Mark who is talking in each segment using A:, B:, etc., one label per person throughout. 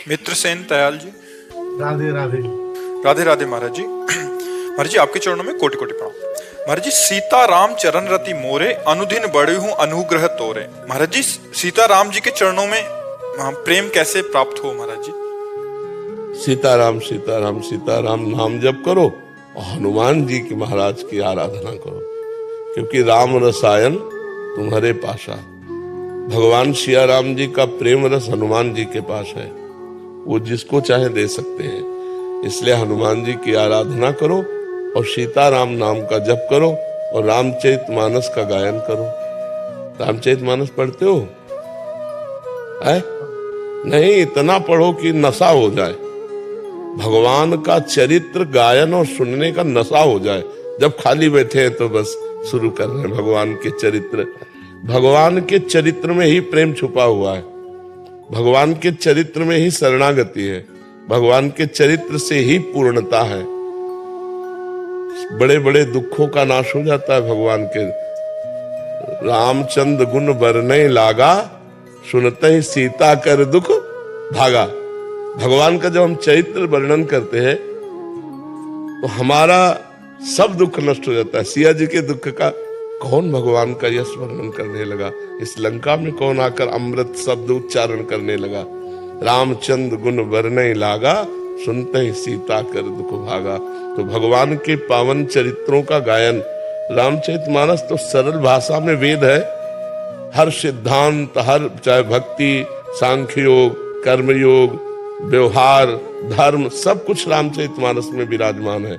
A: मित्र सेन दयाल जी।
B: राधे राधे।
A: राधे राधे महाराज जी। महाराज जी आपके चरणों में कोटि कोटि प्रणाम। महाराज जी, सीता राम चरण रति मोरे, अनुदिन बढ़े हूँ अनुग्रह तोरे। महाराज जी, सीता राम जी के चरणों में प्रेम कैसे प्राप्त हो महाराज जी?
C: सीताराम सीताराम सीताराम नाम जप करो और हनुमान जी की महाराज की आराधना करो, क्योंकि राम रसायन तुम्हारे पासा। भगवान सिया राम जी का प्रेम रस हनुमान जी के पास है, वो जिसको चाहे दे सकते हैं। इसलिए हनुमान जी की आराधना करो और सीताराम नाम का जप करो और रामचरितमानस का गायन करो। रामचरितमानस पढ़ते हो? है? नहीं, इतना पढ़ो कि नशा हो जाए, भगवान का चरित्र गायन और सुनने का नशा हो जाए। जब खाली बैठे हैं तो बस शुरू कर रहे हैं भगवान के चरित्र। भगवान के चरित्र में ही प्रेम छुपा हुआ है, भगवान के चरित्र में ही शरणागति है, भगवान के चरित्र से ही पूर्णता है। बड़े बड़े दुखों का नाश हो जाता है भगवान के। रामचंद्र गुण बरने लागा, सुनते ही सीता कर दुख भागा। भगवान का जब हम चरित्र वर्णन करते हैं तो हमारा सब दुख नष्ट हो जाता है। सिया जी के दुख का कौन भगवान का यश वर्णन करने लगा? इस लंका में कौन आकर अमृत शब्द उच्चारण करने लगा? रामचंद्र गुण वर्णने लागा, सुनते ही सीता कर दुख भागा। तो भगवान के पावन चरित्रों का गायन, रामचरितमानस तो सरल भाषा में वेद है। हर सिद्धांत, हर चाहे भक्ति, सांख्य योग, कर्मयोग, व्यवहार, धर्म, सब कुछ रामचरितमानस में विराजमान है।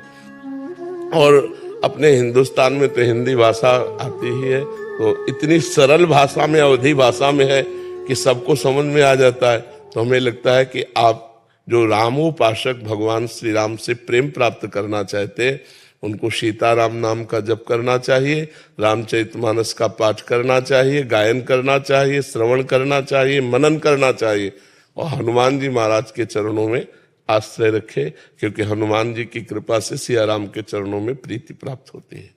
C: और अपने हिंदुस्तान में तो हिंदी भाषा आती ही है, तो इतनी सरल भाषा में, अवधी भाषा में है कि सबको समझ में आ जाता है। तो हमें लगता है कि आप जो रामोपासक भगवान श्री राम से प्रेम प्राप्त करना चाहते हैं, उनको सीताराम नाम का जप करना चाहिए, रामचरितमानस का पाठ करना चाहिए, गायन करना चाहिए, श्रवण करना चाहिए, मनन करना चाहिए और हनुमान जी महाराज के चरणों में आश्रय रखे, क्योंकि हनुमान जी की कृपा से सिया राम के चरणों में प्रीति प्राप्त होती है।